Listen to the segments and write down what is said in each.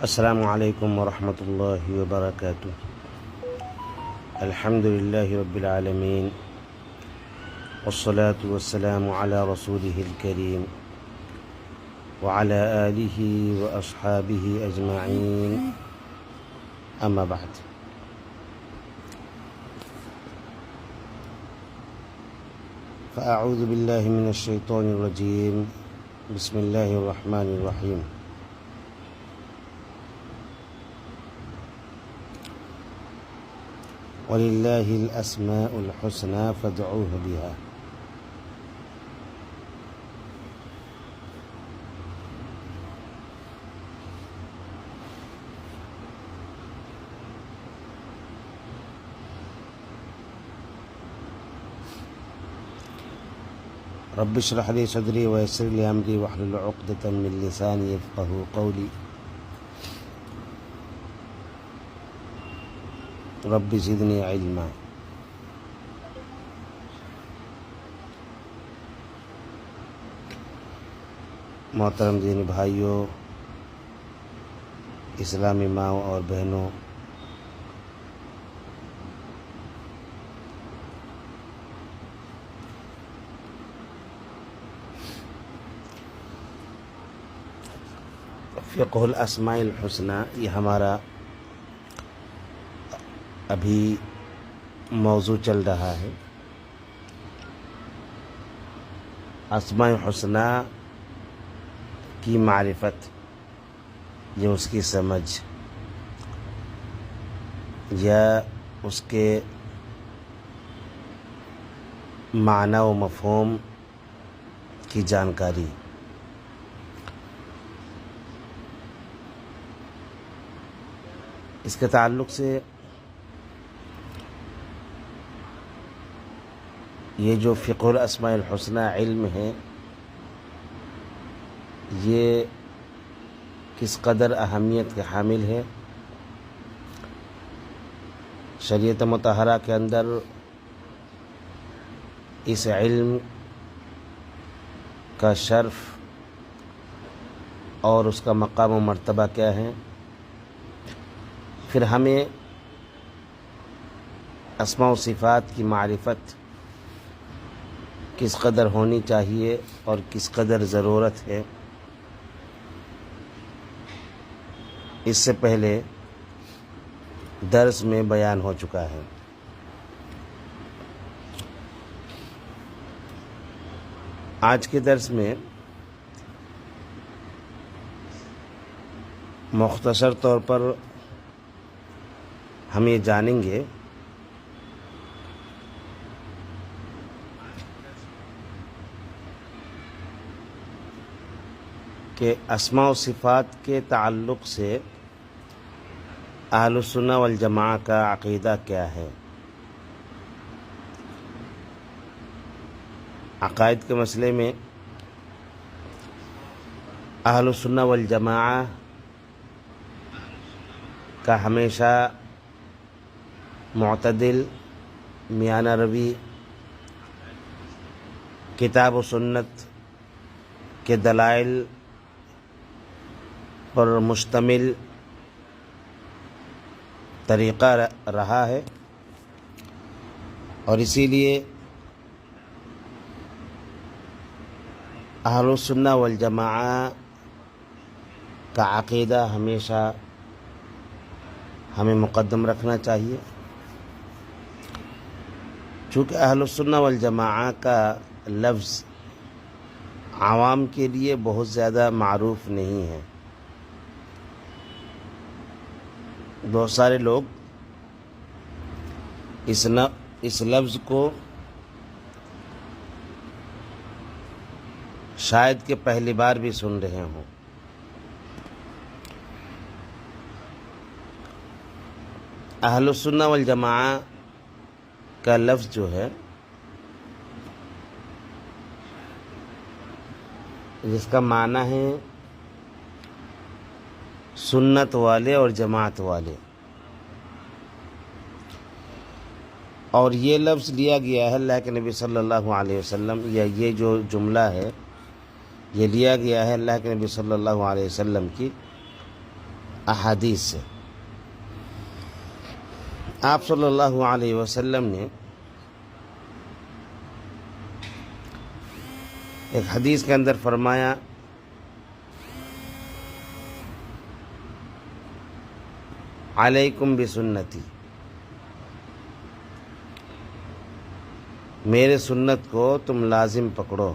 السلام علیکم ورحمۃ اللہ وبرکاتہ۔ الحمد للہ رب العالمین والصلاة والسلام علی رسولہ الکریم وعلی آلہ واصحابہ اجمعین، اما بعد۔ فاعوذ باللہ من الشیطان الرجیم، بسم اللہ الرحمن الرحیم۔ وَلِلَّهِ الْأَسْمَاءُ الْحُسْنَى فَادْعُوهُ بِهَا۔ رب اشرح لي صدري ويسر لي أمري واحلل عقدة من لساني يفقهوا قولي، رب زدنی علما۔ محترم دینی بھائیوں، اسلامی ماؤں اور بہنوں، فقہ الاسماء الحسنى یہ ہمارا ابھی موضوع چل رہا ہے۔ اسماء الحسنى کی معرفت، یہ اس کی سمجھ یا اس کے معنی و مفہوم کی جانکاری۔ اس کے تعلق سے یہ جو فقہ الاسماء الحسنى علم ہے، یہ کس قدر اہمیت کے حامل ہے۔ شریعت مطہرہ کے اندر اس علم کا شرف اور اس کا مقام و مرتبہ کیا ہے، پھر ہمیں اسماء و صفات کی معرفت کس قدر ہونی چاہیے اور کس قدر ضرورت ہے، اس سے پہلے درس میں بیان ہو چکا ہے۔ آج کے درس میں مختصر طور پر ہم یہ جانیں گے کہ اسماء و صفات کے تعلق سے اہل السنہ والجماعہ کا عقیدہ کیا ہے۔ عقائد کے مسئلے میں اہل السنہ والجماعہ کا ہمیشہ معتدل، میانہ روی، کتاب و سنت کے دلائل پر مشتمل طریقہ رہا ہے، اور اسی لیے اہل السنہ والجماعہ کا عقیدہ ہمیشہ ہمیں مقدم رکھنا چاہیے، چونکہ اہل السنہ والجماعہ کا لفظ عوام کے لیے بہت زیادہ معروف نہیں ہے۔ بہت سارے لوگ اس لفظ کو شاید کہ پہلی بار بھی سن رہے ہوں۔ اہل السنہ والجماعہ کا لفظ جو ہے، جس کا معنی ہے سنت والے اور جماعت والے، اور یہ لفظ لیا گیا ہے اللہ کے نبی صلی اللہ علیہ وسلم، یا یہ جو جملہ ہے یہ لیا گیا ہے اللہ کے نبی صلی اللہ علیہ وسلم کی احادیث سے۔ آپ صلی اللہ علیہ وسلم نے ایک حدیث کے اندر فرمایا علیکم بسنتی، میرے سنت کو تم لازم پکڑو۔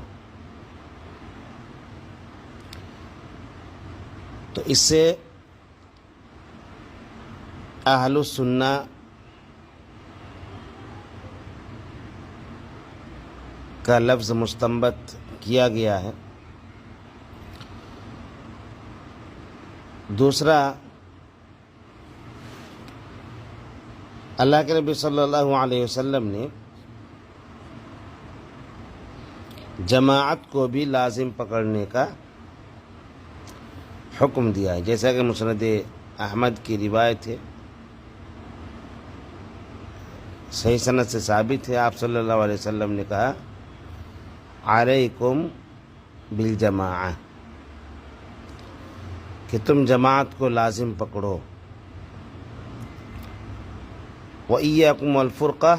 تو اس سے اہل السنہ کا لفظ مستنبط کیا گیا ہے۔ دوسرا، اللہ کے نبی صلی اللہ علیہ وسلم نے جماعت کو بھی لازم پکڑنے کا حکم دیا ہے، جیسا کہ مسند احمد کی روایت ہے، صحیح سند سے ثابت ہے۔ آپ صلی اللہ علیہ وسلم نے کہا علیکم بالجماعہ، کہ تم جماعت کو لازم پکڑو، وَإِيَّاكُمْ وَالْفُرْقَةَ،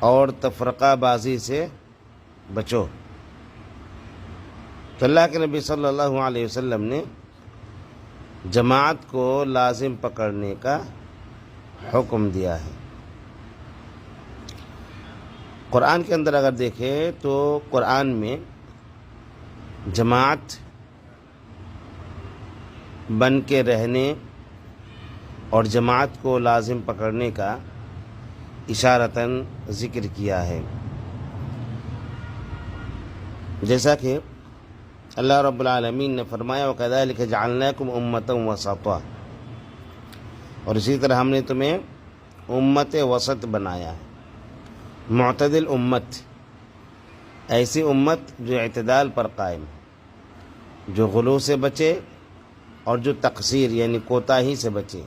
اور تفرقہ بازی سے بچو۔ تو اللہ کے نبی صلی اللہ علیہ وسلم نے جماعت کو لازم پکڑنے کا حکم دیا ہے۔ قرآن کے اندر اگر دیکھیں تو قرآن میں جماعت بن کے رہنے اور جماعت کو لازم پکڑنے کا اشارتاً ذکر کیا ہے، جیسا کہ اللہ رب العالمین نے فرمایا وَكَذَلِكَ جَعَلْنَاكُمْ أُمَّةً وَسَطًا، اور اسی طرح ہم نے تمہیں امت وسط بنایا ہے، معتدل امت، ایسی امت جو اعتدال پر قائم ہے، جو غلو سے بچے اور جو تقصیر یعنی کوتاہی سے بچے۔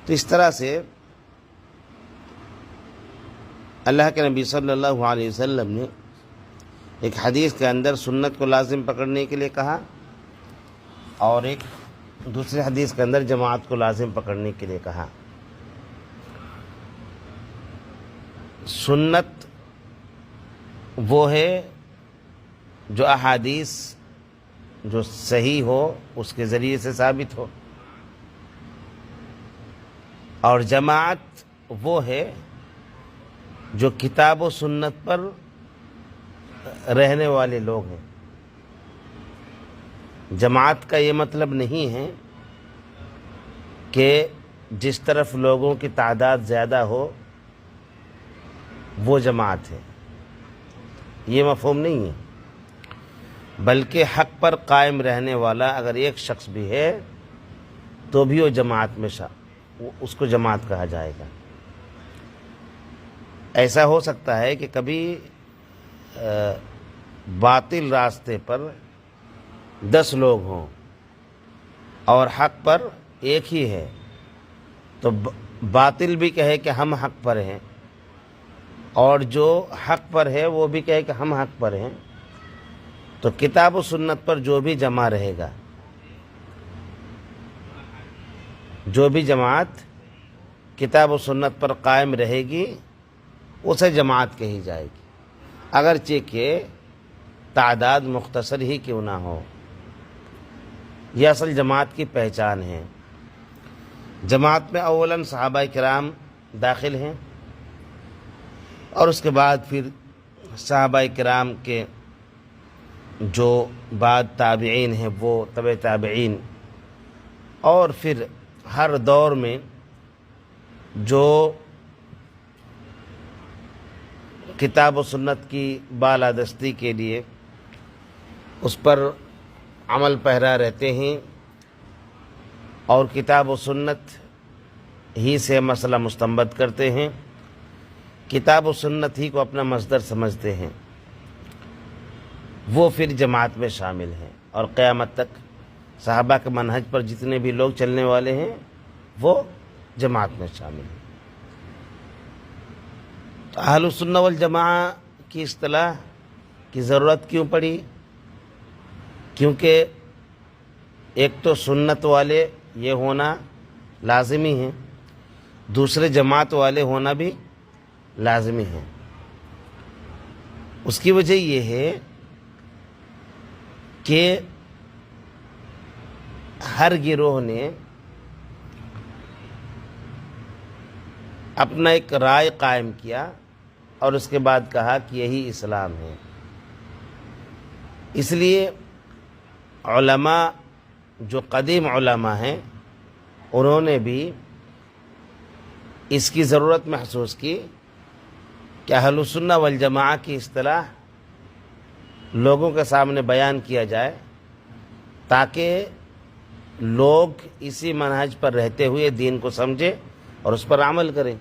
تو اس طرح سے اللہ کے نبی صلی اللہ علیہ وسلم نے ایک حدیث کے اندر سنت کو لازم پکڑنے کے لیے کہا، اور ایک دوسرے حدیث کے اندر جماعت کو لازم پکڑنے کے لیے کہا۔ سنت وہ ہے جو احادیث جو صحیح ہو اس کے ذریعے سے ثابت ہو، اور جماعت وہ ہے جو کتاب و سنت پر رہنے والے لوگ ہیں۔ جماعت کا یہ مطلب نہیں ہے کہ جس طرف لوگوں کی تعداد زیادہ ہو وہ جماعت ہے، یہ مفہوم نہیں ہے، بلکہ حق پر قائم رہنے والا اگر ایک شخص بھی ہے تو بھی وہ جماعت میں اس کو جماعت کہا جائے گا۔ ایسا ہو سکتا ہے کہ کبھی باطل راستے پر 10 لوگ ہوں اور حق پر ایک ہی ہے، تو باطل بھی کہے کہ ہم حق پر ہیں، اور جو حق پر ہے وہ بھی کہے کہ ہم حق پر ہیں، تو کتاب و سنت پر جو بھی جمع رہے گا، جو بھی جماعت کتاب و سنت پر قائم رہے گی اسے جماعت کہی جائے گی، اگرچہ کہ تعداد مختصر ہی کیوں نہ ہو۔ یہ اصل جماعت کی پہچان ہے۔ جماعت میں اولاً صحابہ کرام داخل ہیں، اور اس کے بعد پھر صحابہ کرام کے جو بعد تابعین ہیں وہ تبع تابعین، اور پھر ہر دور میں جو کتاب و سنت کی بالادستی کے لیے اس پر عمل پیرا رہتے ہیں اور کتاب و سنت ہی سے مسئلہ مستنبط کرتے ہیں، کتاب و سنت ہی کو اپنا مصدر سمجھتے ہیں، وہ پھر جماعت میں شامل ہیں، اور قیامت تک صحابہ کے منہج پر جتنے بھی لوگ چلنے والے ہیں وہ جماعت میں شامل ہیں۔ تو اہل السنہ والجماعہ کی اصطلاح کی ضرورت کیوں پڑی؟ کیونکہ ایک تو سنت والے یہ ہونا لازمی ہے، دوسرے جماعت والے ہونا بھی لازمی ہے۔ اس کی وجہ یہ ہے کہ ہر گروہ نے اپنا ایک رائے قائم کیا اور اس کے بعد کہا کہ یہی اسلام ہے۔ اس لیے علماء جو قدیم علماء ہیں انہوں نے بھی اس کی ضرورت محسوس کی کہ اہل السنہ والجماعہ کی اصطلاح لوگوں کے سامنے بیان کیا جائے تاکہ لوگ اسی منہج پر رہتے ہوئے دین کو سمجھیں اور اس پر عمل کریں۔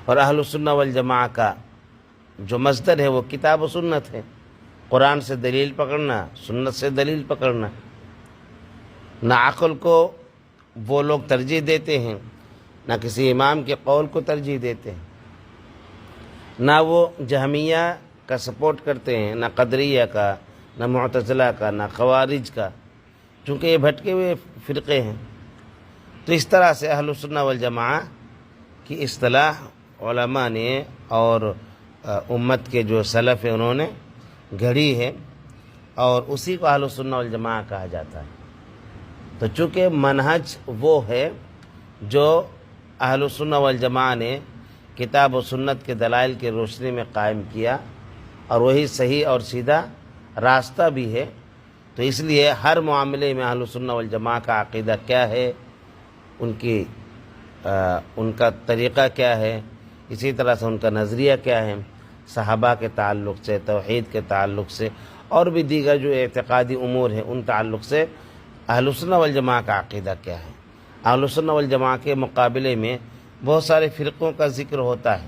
اور اہل السنہ والجماعہ کا جو مصدر ہے وہ کتاب و سنت ہے، قرآن سے دلیل پکڑنا، سنت سے دلیل پکڑنا۔ نہ عقل کو وہ لوگ ترجیح دیتے ہیں، نہ کسی امام کے قول کو ترجیح دیتے ہیں، نہ وہ جہمیہ کا سپورٹ کرتے ہیں، نہ قدریہ کا، نہ معتزلہ کا، نہ خوارج کا، چونکہ یہ بھٹکے ہوئے فرقے ہیں۔ تو اس طرح سے اہل السنہ والجماعہ کی اصطلاح علماء نے اور امت کے جو سلف ہیں انہوں نے گھڑی ہے، اور اسی کو اہل السنہ والجماعہ کہا جاتا ہے۔ تو چونکہ منہج وہ ہے جو اہل السنہ والجماعہ نے کتاب و سنت کے دلائل کی روشنی میں قائم کیا، اور وہی صحیح اور سیدھا راستہ بھی ہے، تو اس لیے ہر معاملے میں اہل السنہ والجماعہ کا عقیدہ کیا ہے، ان کا طریقہ کیا ہے، اسی طرح سے ان کا نظریہ کیا ہے، صحابہ کے تعلق سے، توحید کے تعلق سے، اور بھی دیگر جو اعتقادی امور ہیں ان تعلق سے اہل السنہ والجماعہ کا عقیدہ کیا ہے۔ اہل السنہ والجماعہ کے مقابلے میں بہت سارے فرقوں کا ذکر ہوتا ہے،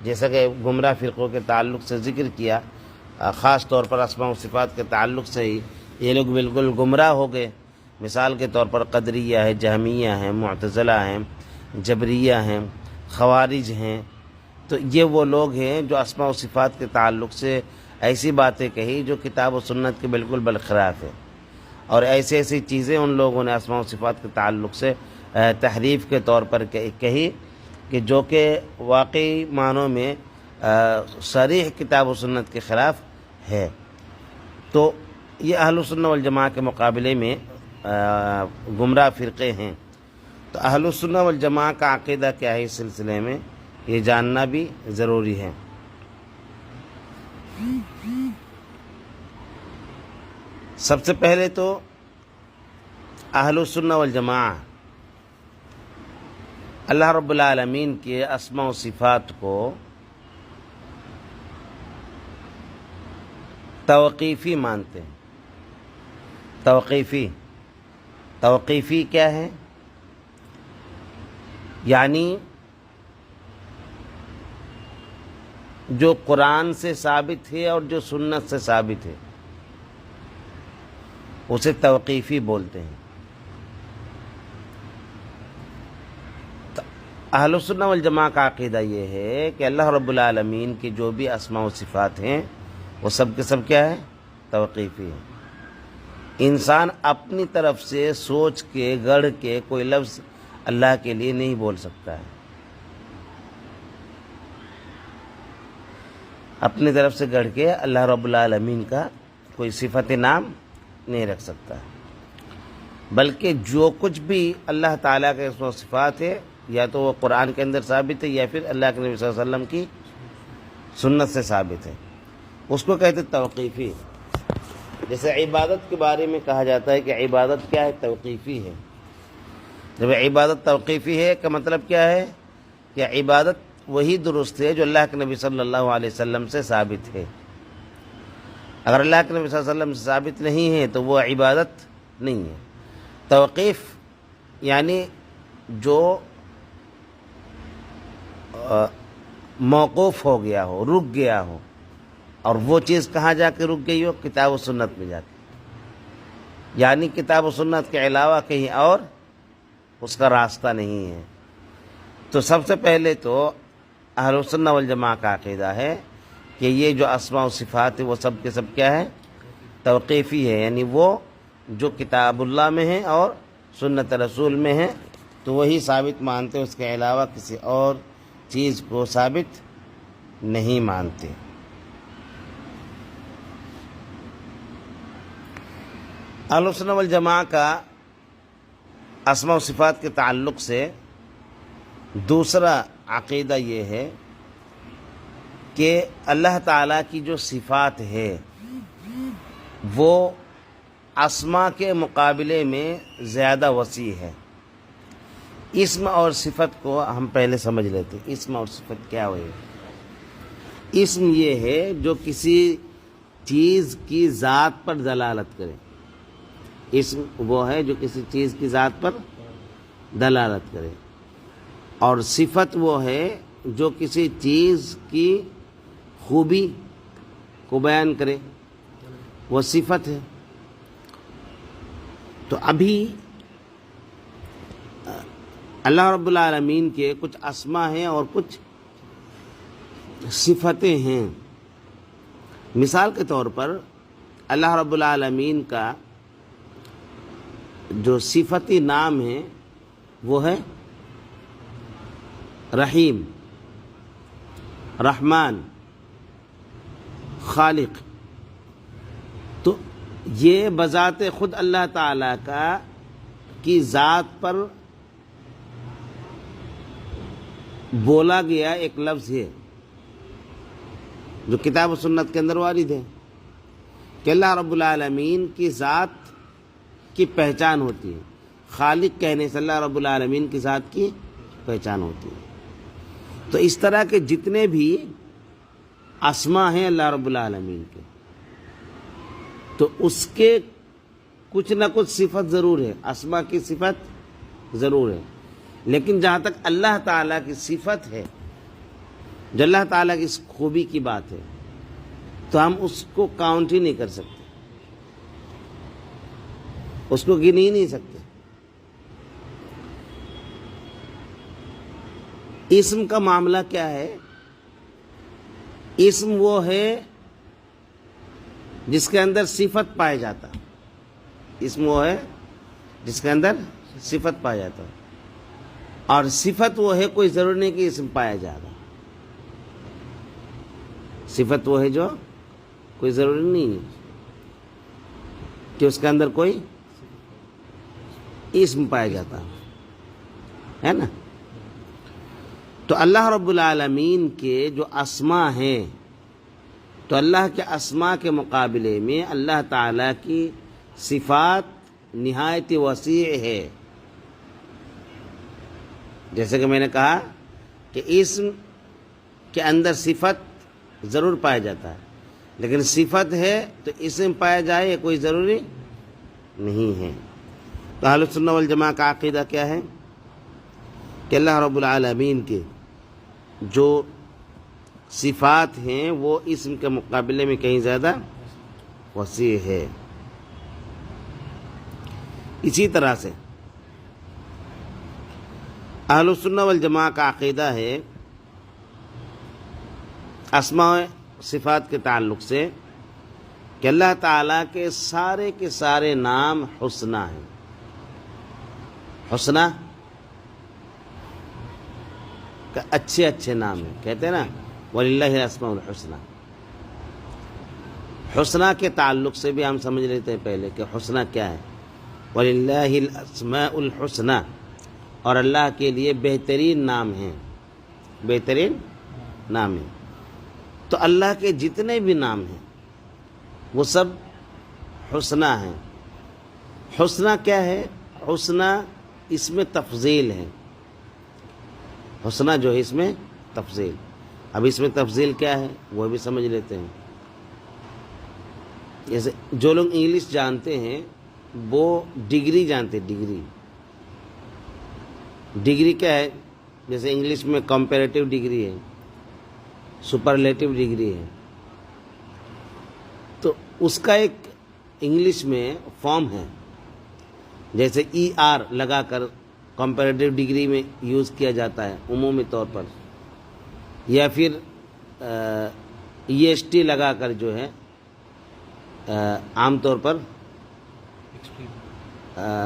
جیسا کہ گمراہ فرقوں کے تعلق سے ذکر کیا، خاص طور پر اسماء و صفات کے تعلق سے ہی یہ لوگ بالکل گمراہ ہو گئے۔ مثال کے طور پر قدریہ ہے، جہمیہ ہیں، معتزلہ ہیں، جبریہ ہیں، خوارج ہیں۔ تو یہ وہ لوگ ہیں جو اسماء و صفات کے تعلق سے ایسی باتیں کہی جو کتاب و سنت کے بالکل بالخلاف ہے، اور ایسی چیزیں ان لوگوں نے اسماء و صفات کے تعلق سے تحریف کے طور پر کہی کہ جو کہ واقعی معنوں میں صریح کتاب و سنت کے خلاف ہے۔ تو یہ اہل السنہ والجماعہ کے مقابلے میں گمراہ فرقے ہیں۔ تو اہل السنہ والجماعہ کا عقیدہ کیا ہے اس سلسلے میں یہ جاننا بھی ضروری ہے۔ سب سے پہلے تو اہل السنہ والجماعہ اللہ رب العالمین کے اسماء و صفات کو توقیفی مانتے ہیں۔ توقیفی کیا ہے؟ یعنی جو قرآن سے ثابت ہے اور جو سنت سے ثابت ہے اسے توقیفی بولتے ہیں۔ اہل السنہ والجماعہ کا عقیدہ یہ ہے کہ اللہ رب العالمین کی جو بھی اسماء و صفات ہیں وہ سب کے سب کیا ہے؟ توقیفی ہے۔ انسان اپنی طرف سے سوچ کے گڑھ کے کوئی لفظ اللہ کے لیے نہیں بول سکتا ہے، اپنی طرف سے گڑھ کے اللہ رب العالمین کا کوئی صفت نام نہیں رکھ سکتا ہے، بلکہ جو کچھ بھی اللہ تعالیٰ کے اسم و صفات ہے یا تو وہ قرآن کے اندر ثابت ہے یا پھر اللہ کے نبی صلی اللہ علیہ وسلم کی سنت سے ثابت ہے، اس کو کہتے توقیفی۔ جیسے عبادت کے بارے میں کہا جاتا ہے کہ عبادت کیا ہے؟ توقیفی ہے۔ جب عبادت توقیفی ہے کا مطلب کیا ہے؟ کہ عبادت وہی درست ہے جو اللہ کے نبی صلی اللہ علیہ وسلم سے ثابت ہے۔ اگر اللہ کے نبی صلی اللہ علیہ وسلم سے ثابت نہیں ہے تو وہ عبادت نہیں ہے۔ توقیف یعنی جو موقوف ہو گیا ہو، رک گیا ہو، اور وہ چیز کہاں جا کے رک گئی ہو؟ کتاب و سنت میں جا کے، یعنی کتاب و سنت کے علاوہ کہیں اور اس کا راستہ نہیں ہے۔ تو سب سے پہلے تو اہل السنہ والجماعہ کا عقیدہ ہے کہ یہ جو اسماء و صفات ہے وہ سب کے سب کیا ہے؟ توقیفی ہے، یعنی وہ جو کتاب اللہ میں ہے اور سنت رسول میں ہے تو وہی ثابت مانتے، اس کے علاوہ کسی اور چیز کو ثابت نہیں مانتے۔ اہل سنت والجماعہ کا اسماء و صفات کے تعلق سے دوسرا عقیدہ یہ ہے کہ اللہ تعالیٰ کی جو صفات ہے وہ اسماء کے مقابلے میں زیادہ وسیع ہے۔ اسم اور صفت کو ہم پہلے سمجھ لیتے ہیں۔ اسم اور صفت کیا ہوئے؟ اسم یہ ہے جو کسی چیز کی ذات پر دلالت کرے۔ اسم وہ ہے جو کسی چیز کی ذات پر دلالت کرے، اور صفت وہ ہے جو کسی چیز کی خوبی کو بیان کرے، وہ صفت ہے۔ تو ابھی اللہ رب العالمین کے کچھ اسماء ہیں اور کچھ صفتیں ہیں۔ مثال کے طور پر اللہ رب العالمین کا جو صفتی نام ہے وہ ہے رحیم، رحمان، خالق۔ تو یہ بذات خود اللہ تعالیٰ کی ذات پر بولا گیا ایک لفظ ہے جو کتاب و سنت کے اندر وارد ہے کہ اللہ رب العالمین کی ذات کی پہچان ہوتی ہے۔ خالق کہنے سے اللہ رب العالمین کی ذات کی پہچان ہوتی ہے۔ تو اس طرح کے جتنے بھی اسماء ہیں اللہ رب العالمین کے، تو اس کے کچھ نہ کچھ صفت ضرور ہے، اسماء کی صفت ضرور ہے۔ لیکن جہاں تک اللہ تعالیٰ کی صفت ہے، جو اللہ تعالیٰ کی خوبی کی بات ہے، تو ہم اس کو کاؤنٹ ہی نہیں کر سکتے، اس کو گن ہی نہیں سکتے۔ اسم کا معاملہ کیا ہے؟ اسم وہ ہے جس کے اندر صفت پایا جاتا، اسم وہ ہے جس کے اندر صفت پایا جاتا، اور صفت وہ ہے، کوئی ضروری نہیں کہ اسم پایا جائے گا۔ صفت وہ ہے جو کوئی ضروری نہیں ہے کہ اس کے اندر کوئی اسم پایا جاتا ہے نا۔ تو اللہ رب العالمین کے جو اسماء ہیں، تو اللہ کے اسماء کے مقابلے میں اللہ تعالیٰ کی صفات نہایت وسیع ہے۔ جیسے کہ میں نے کہا کہ اسم کے اندر صفت ضرور پایا جاتا ہے، لیکن صفت ہے تو اسم پایا جائے یہ کوئی ضروری نہیں ہے۔ تو اہل سنت والجماعہ کا عقیدہ کیا ہے کہ اللہ رب العالمین کے جو صفات ہیں وہ اسم کے مقابلے میں کہیں زیادہ وسیع ہے۔ اسی طرح سے اہل سنت والجماعہ کا عقیدہ ہے اسماء و صفات کے تعلق سے کہ اللہ تعالیٰ کے سارے نام حسنی ہیں۔ حسنی کا اچھے نام ہیں، کہتے ہیں نا وَلِلَّهِ الْأَسْمَاءُ الْحُسْنَى۔ حسنی کے تعلق سے بھی ہم سمجھ لیتے ہیں پہلے کہ حسنی کیا ہے۔ وَلِلَّهِ الْأَسْمَاءُ الْحُسْنَى، اور اللہ کے لیے بہترین نام ہیں، بہترین نام ہیں۔ تو اللہ کے جتنے بھی نام ہیں وہ سب حسنی ہیں۔ حسنی کیا ہے؟ حسنی اس میں تفضیل ہے۔ حسنی جو ہے اس میں تفضیل۔ اب اس میں تفضیل کیا ہے وہ بھی سمجھ لیتے ہیں۔ جیسے جو لوگ انگلش جانتے ہیں وہ ڈگری جانتے ہیں۔ ڈگری کیا ہے؟ جیسے انگلش میں کمپیریٹیو ڈگری ہے، سپرلیٹیو ڈگری ہے، تو اس کا ایک انگلش میں فارم ہے، جیسے ER لگا کر کمپیریٹیو ڈگری میں یوز کیا جاتا ہے عمومی طور پر، یا پھر EST لگا کر جو ہے عام طور پر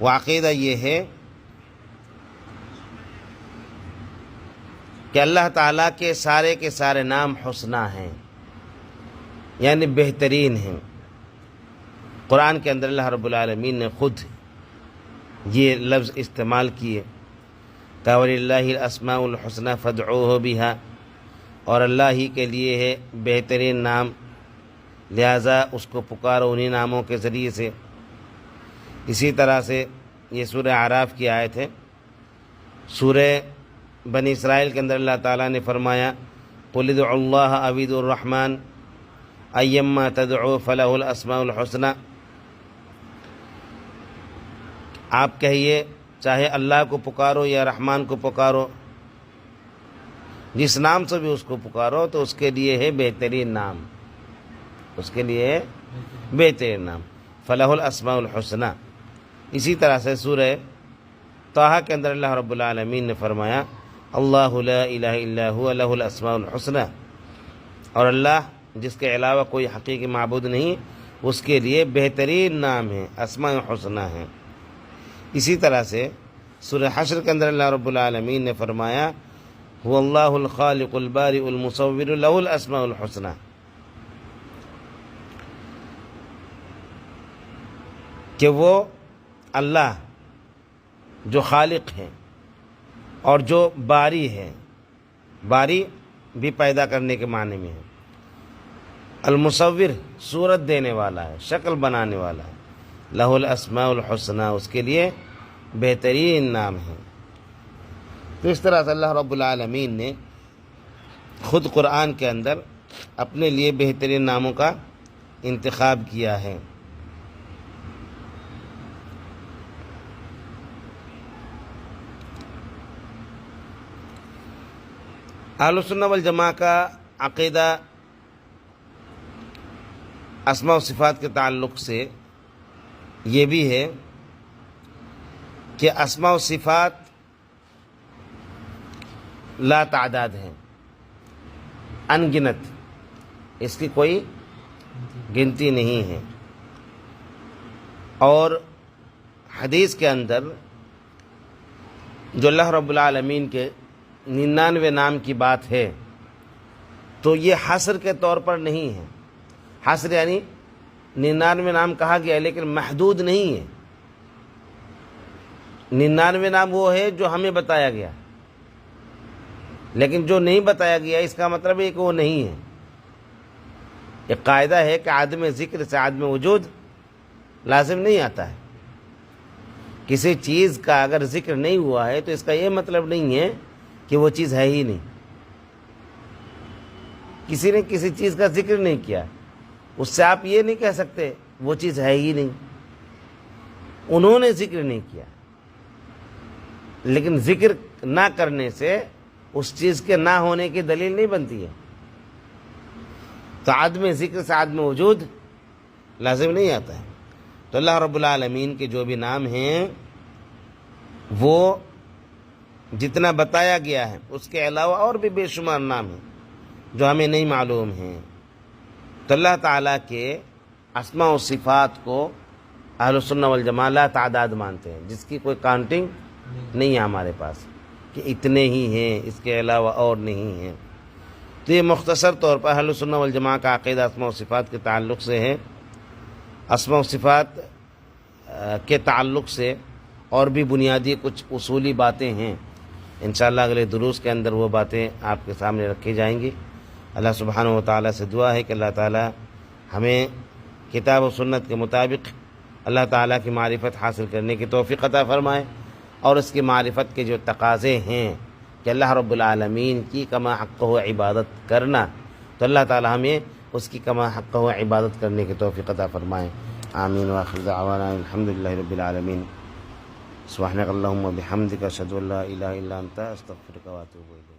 وہ عقیدہ یہ ہے کہ اللہ تعالیٰ کے سارے نام حسنی ہیں، یعنی بہترین ہیں۔ قرآن کے اندر اللہ رب العالمین نے خود یہ لفظ استعمال کیے، وَلِلَّهِ الْأَسْمَاءُ الْحُسْنَى فَادْعُوهُ بِهَا، اور اللہ ہی کے لیے ہے بہترین نام، لہذا اس کو پکارو انہی ناموں کے ذریعے سے۔ اسی طرح سے یہ سورہ اعراف کی آیت ہے۔ سورہ بنی اسرائیل کے اندر اللہ تعالیٰ نے فرمایا قُلِ ادْعُوا اللَّهَ أَوِ ادْعُوا الرَّحْمَنَ أَيَّمَّا تَدْعُوا فَلَهُ الْأَسْمَاءُ الْحُسْنَى، آپ کہیے چاہے اللہ کو پکارو یا رحمان کو پکارو، جس نام سے بھی اس کو پکارو تو اس کے لیے ہے بہترین نام، اس کے لیے ہے بہترین نام، فَلَهُ الْأَسْمَاءُ الْحُسْنَى۔ اسی طرح سے سورہ طٰہٰ کے اندر اللہ رب العالمین نے فرمایا اللہ لا الہ الا هو لہ الاسماء الحسنى، اور اللہ جس کے علاوہ کوئی حقیقی معبود نہیں، اس کے لیے بہترین نام ہے، اسماء حسنہ ہیں۔ اسی طرح سے سورہ حشر کے اندر اللہ رب العالمین نے فرمایا هو اللہ الخالق البارئ المصور لہ الاسماء الحسنى، کہ وہ اللہ جو خالق ہے اور جو باری ہے، باری بھی پیدا کرنے کے معنی میں ہے، المصور صورت دینے والا ہے، شکل بنانے والا ہے، لہ الاسماء الحسنى، اس کے لیے بہترین نام ہے۔ تو اس طرح سے اللہ رب العالمین نے خود قرآن کے اندر اپنے لیے بہترین ناموں کا انتخاب کیا ہے۔ اہل سنہ والجماعہ کا عقیدہ اسماء و صفات کے تعلق سے یہ بھی ہے کہ اسماء و صفات لا تعداد ہیں، ان گنت، اس کی کوئی گنتی نہیں ہے، اور حدیث کے اندر جو اللہ رب العالمین کے 99 نام کی بات ہے تو یہ حصر کے طور پر نہیں ہے، حصر یعنی 99 نام کہا گیا لیکن محدود نہیں ہے، 99 نام وہ ہے جو ہمیں بتایا گیا، لیکن جو نہیں بتایا گیا اس کا مطلب ہے کہ وہ نہیں ہے۔ ایک قاعدہ ہے کہ عدم ذکر سے عدم وجود لازم نہیں آتا ہے، کسی چیز کا اگر ذکر نہیں ہوا ہے تو اس کا یہ مطلب نہیں ہے کہ وہ چیز ہے ہی نہیں۔ کسی نے کسی چیز کا ذکر نہیں کیا، اس سے آپ یہ نہیں کہہ سکتے وہ چیز ہے ہی نہیں، انہوں نے ذکر نہیں کیا، لیکن ذکر نہ کرنے سے اس چیز کے نہ ہونے کی دلیل نہیں بنتی ہے۔ تو عدم ذکر سے عدم وجود لازم نہیں آتا ہے۔ تو اللہ رب العالمین کے جو بھی نام ہیں وہ جتنا بتایا گیا ہے اس کے علاوہ اور بھی بے شمار نام ہیں جو ہمیں نہیں معلوم ہیں۔ تو اللہ تعالیٰ کے اسماء و صفات کو اہل السنہ والجماعہ لا تعداد مانتے ہیں، جس کی کوئی کاؤنٹنگ نہیں ہے ہمارے پاس کہ اتنے ہی ہیں، اس کے علاوہ اور نہیں ہیں۔ تو یہ مختصر طور پر اہل السنہ والجماعہ کا عقیدہ اسماء و صفات کے تعلق سے ہے۔ اسماء و صفات کے تعلق سے اور بھی بنیادی کچھ اصولی باتیں ہیں، انشاءاللہ اگلے دروس کے اندر وہ باتیں آپ کے سامنے رکھی جائیں گی۔ اللہ سبحانہ و تعالیٰ سے دعا ہے کہ اللہ تعالیٰ ہمیں کتاب و سنت کے مطابق اللہ تعالیٰ کی معرفت حاصل کرنے کی توفیق عطا فرمائے، اور اس کی معرفت کے جو تقاضے ہیں کہ اللہ رب العالمین کی کما حق و عبادت کرنا، تو اللہ تعالیٰ ہمیں اس کی کما حق و عبادت کرنے کی توفیق عطا فرمائے۔ آمین وآخر دعوانا الحمدللہ رب العالمین۔ سبحانک اللہم و بحمدک اشہد ان لا الہ الا انت استغفرک واتوب الیک۔